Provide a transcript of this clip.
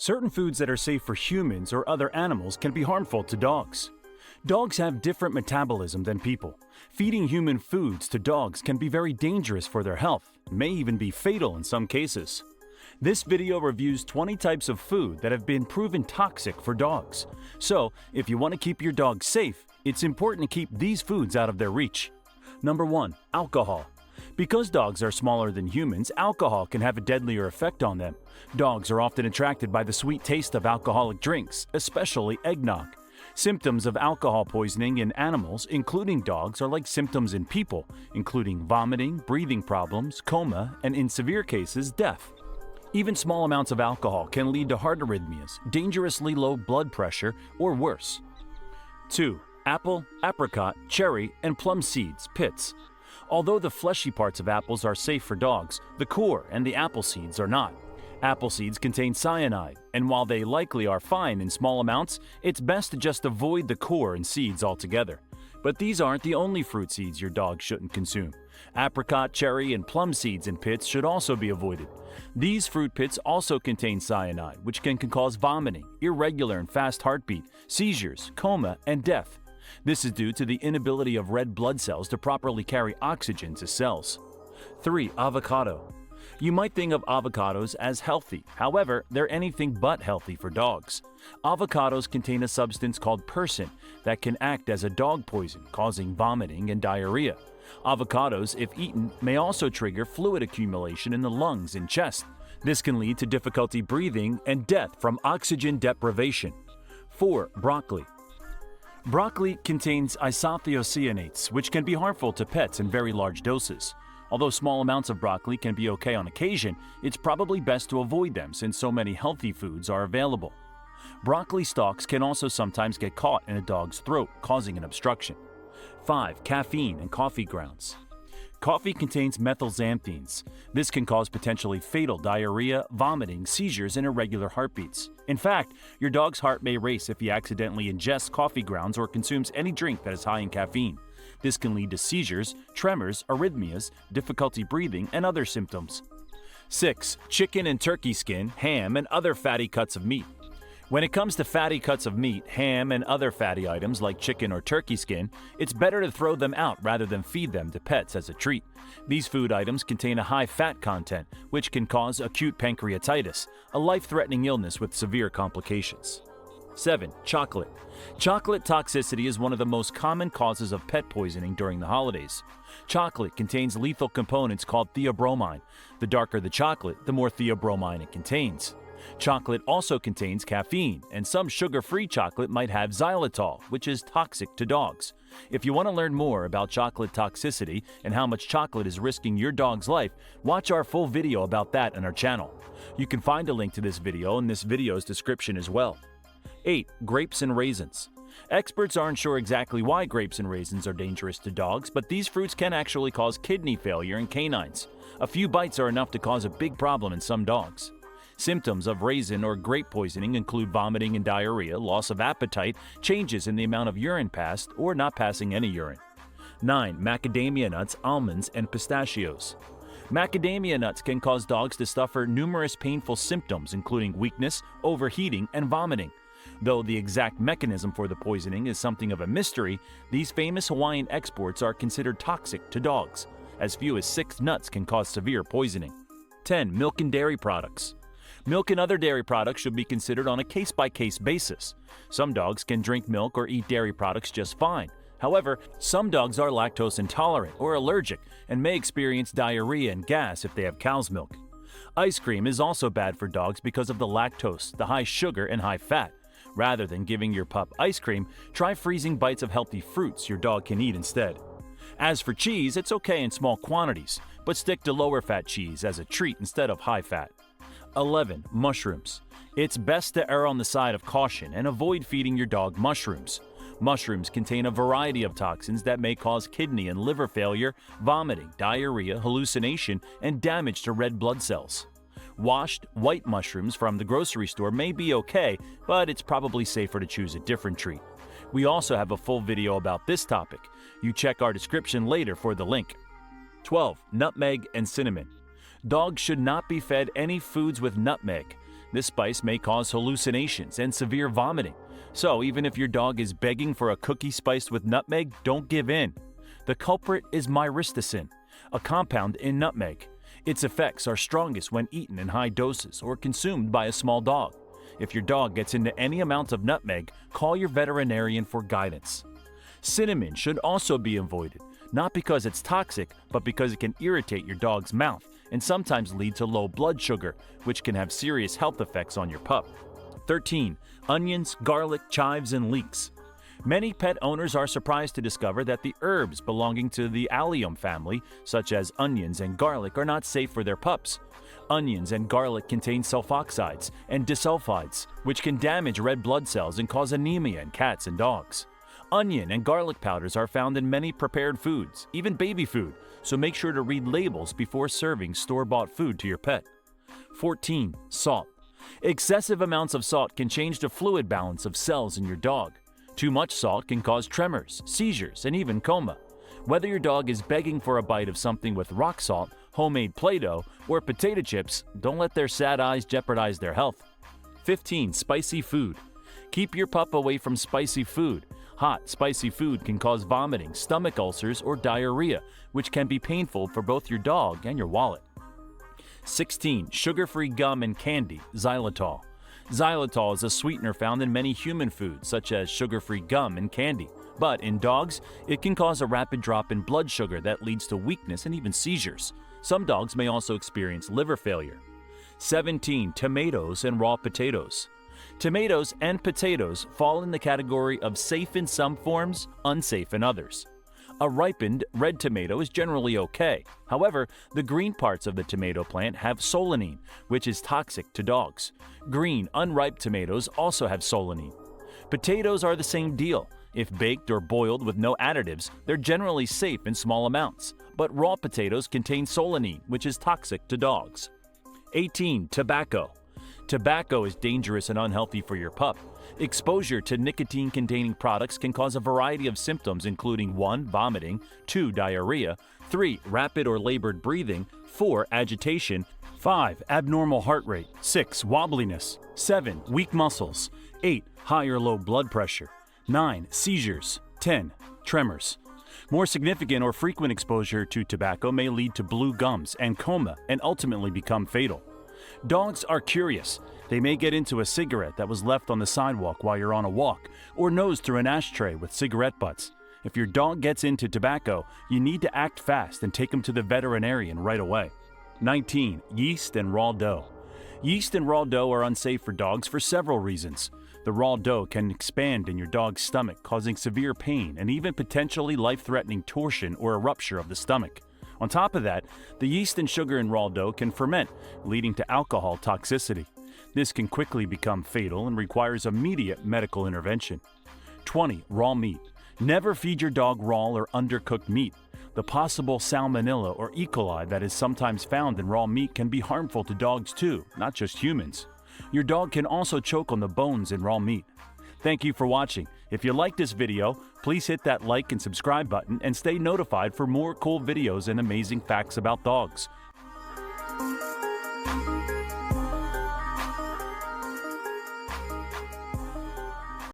Certain foods that are safe for humans or other animals can be harmful to dogs. Dogs have different metabolism than people. Feeding human foods to dogs can be very dangerous for their health, may even be fatal in some cases. This video reviews 20 types of food that have been proven toxic for dogs. So, if you want to keep your dog safe, it's important to keep these foods out of their reach. Number 1. Alcohol. Because dogs are smaller than humans, alcohol can have a deadlier effect on them. Dogs are often attracted by the sweet taste of alcoholic drinks, especially eggnog. Symptoms of alcohol poisoning in animals, including dogs, are like symptoms in people, including vomiting, breathing problems, coma, and in severe cases, death. Even small amounts of alcohol can lead to heart arrhythmias, dangerously low blood pressure, or worse. 2. Apple, apricot, cherry, and plum seeds, pits. Although the fleshy parts of apples are safe for dogs, the core and the apple seeds are not. Apple seeds contain cyanide, and while they likely are fine in small amounts, it's best to just avoid the core and seeds altogether. But these aren't the only fruit seeds your dog shouldn't consume. Apricot, cherry, and plum seeds and pits should also be avoided. These fruit pits also contain cyanide, which can cause vomiting, irregular and fast heartbeat, seizures, coma, and death. This is due to the inability of red blood cells to properly carry oxygen to cells. 3. Avocado. You might think of avocados as healthy, however, they're anything but healthy for dogs. Avocados contain a substance called persin that can act as a dog poison, causing vomiting and diarrhea. Avocados, if eaten, may also trigger fluid accumulation in the lungs and chest. This can lead to difficulty breathing and death from oxygen deprivation. 4. Broccoli. Broccoli contains isothiocyanates, which can be harmful to pets in very large doses. Although small amounts of broccoli can be okay on occasion, it's probably best to avoid them since so many healthy foods are available. Broccoli stalks can also sometimes get caught in a dog's throat, causing an obstruction. 5. Caffeine and coffee grounds. Coffee contains methylxanthines. This can cause potentially fatal diarrhea, vomiting, seizures, and irregular heartbeats. In fact, your dog's heart may race if he accidentally ingests coffee grounds or consumes any drink that is high in caffeine. This can lead to seizures, tremors, arrhythmias, difficulty breathing, and other symptoms. 6. Chicken and turkey skin, ham, and other fatty cuts of meat. When it comes to fatty cuts of meat, ham, and other fatty items like chicken or turkey skin, it's better to throw them out rather than feed them to pets as a treat. These food items contain a high fat content, which can cause acute pancreatitis, a life-threatening illness with severe complications. 7. Chocolate. Chocolate toxicity is one of the most common causes of pet poisoning during the holidays. Chocolate contains lethal components called theobromine. The darker the chocolate, the more theobromine it contains. Chocolate also contains caffeine, and some sugar-free chocolate might have xylitol, which is toxic to dogs. If you want to learn more about chocolate toxicity and how much chocolate is risking your dog's life, watch our full video about that on our channel. You can find a link to this video in this video's description as well. 8. Grapes and raisins. Experts aren't sure exactly why grapes and raisins are dangerous to dogs, but these fruits can actually cause kidney failure in canines. A few bites are enough to cause a big problem in some dogs. Symptoms of raisin or grape poisoning include vomiting and diarrhea, loss of appetite, changes in the amount of urine passed, or not passing any urine. 9. Macadamia nuts, almonds, and pistachios. Macadamia nuts can cause dogs to suffer numerous painful symptoms, including weakness, overheating, and vomiting. Though the exact mechanism for the poisoning is something of a mystery, these famous Hawaiian exports are considered toxic to dogs. As few as 6 nuts can cause severe poisoning. 10. Milk and dairy products. Milk and other dairy products should be considered on a case-by-case basis. Some dogs can drink milk or eat dairy products just fine. However, some dogs are lactose intolerant or allergic and may experience diarrhea and gas if they have cow's milk. Ice cream is also bad for dogs because of the lactose, the high sugar, and high fat. Rather than giving your pup ice cream, try freezing bites of healthy fruits your dog can eat instead. As for cheese, it's okay in small quantities, but stick to lower-fat cheese as a treat instead of high-fat. 11. Mushrooms. It's best to err on the side of caution and avoid feeding your dog mushrooms. Mushrooms contain a variety of toxins that may cause kidney and liver failure, vomiting, diarrhea, hallucination, and damage to red blood cells. Washed, white mushrooms from the grocery store may be okay, but it's probably safer to choose a different treat. We also have a full video about this topic. You check our description later for the link. 12. Nutmeg and cinnamon. Dogs should not be fed any foods with nutmeg. This spice may cause hallucinations and severe vomiting. So even if your dog is begging for a cookie spiced with nutmeg, don't give in. The culprit is myristicin, a compound in nutmeg. Its effects are strongest when eaten in high doses or consumed by a small dog. If your dog gets into any amount of nutmeg, call your veterinarian for guidance. Cinnamon should also be avoided, not because it's toxic, but because it can irritate your dog's mouth and sometimes lead to low blood sugar, which can have serious health effects on your pup. 13. Onions, garlic, chives, and leeks. Many pet owners are surprised to discover that the herbs belonging to the allium family, such as onions and garlic, are not safe for their pups. Onions and garlic contain sulfoxides and disulfides, which can damage red blood cells and cause anemia in cats and dogs. Onion and garlic powders are found in many prepared foods, even baby food, so make sure to read labels before serving store-bought food to your pet. 14. Salt. Excessive amounts of salt can change the fluid balance of cells in your dog. Too much salt can cause tremors, seizures, and even coma. Whether your dog is begging for a bite of something with rock salt, homemade Play-Doh, or potato chips, don't let their sad eyes jeopardize their health. 15. Spicy food. Keep your pup away from spicy food. Hot, spicy food can cause vomiting, stomach ulcers, or diarrhea, which can be painful for both your dog and your wallet. 16. Sugar-free gum and candy, xylitol. Xylitol is a sweetener found in many human foods, such as sugar-free gum and candy. But in dogs, it can cause a rapid drop in blood sugar that leads to weakness and even seizures. Some dogs may also experience liver failure. 17. Tomatoes and raw potatoes. Tomatoes and potatoes fall in the category of safe in some forms, unsafe in others. A ripened red tomato is generally okay. However, the green parts of the tomato plant have solanine, which is toxic to dogs. Green, unripe tomatoes also have solanine. Potatoes are the same deal. If baked or boiled with no additives, they're generally safe in small amounts. But raw potatoes contain solanine, which is toxic to dogs. 18. Tobacco. Tobacco is dangerous and unhealthy for your pup. Exposure to nicotine-containing products can cause a variety of symptoms including 1. Vomiting, 2. Diarrhea, 3. Rapid or labored breathing, 4. Agitation, 5. Abnormal heart rate, 6. Wobbliness, 7. Weak muscles, 8. High or low blood pressure, 9. Seizures, 10. Tremors. More significant or frequent exposure to tobacco may lead to blue gums and coma and ultimately become fatal. Dogs are curious. They may get into a cigarette that was left on the sidewalk while you're on a walk, or nose through an ashtray with cigarette butts. If your dog gets into tobacco, you need to act fast and take him to the veterinarian right away. 19. Yeast and raw dough. Yeast and raw dough are unsafe for dogs for several reasons. The raw dough can expand in your dog's stomach, causing severe pain and even potentially life-threatening torsion or a rupture of the stomach. On top of that, the yeast and sugar in raw dough can ferment, leading to alcohol toxicity. This can quickly become fatal and requires immediate medical intervention. 20. Raw meat. Never feed your dog raw or undercooked meat. The possible salmonella or E. coli that is sometimes found in raw meat can be harmful to dogs too, not just humans. Your dog can also choke on the bones in raw meat. Thank you for watching. If you like this video, please hit that like and subscribe button and stay notified for more cool videos and amazing facts about dogs.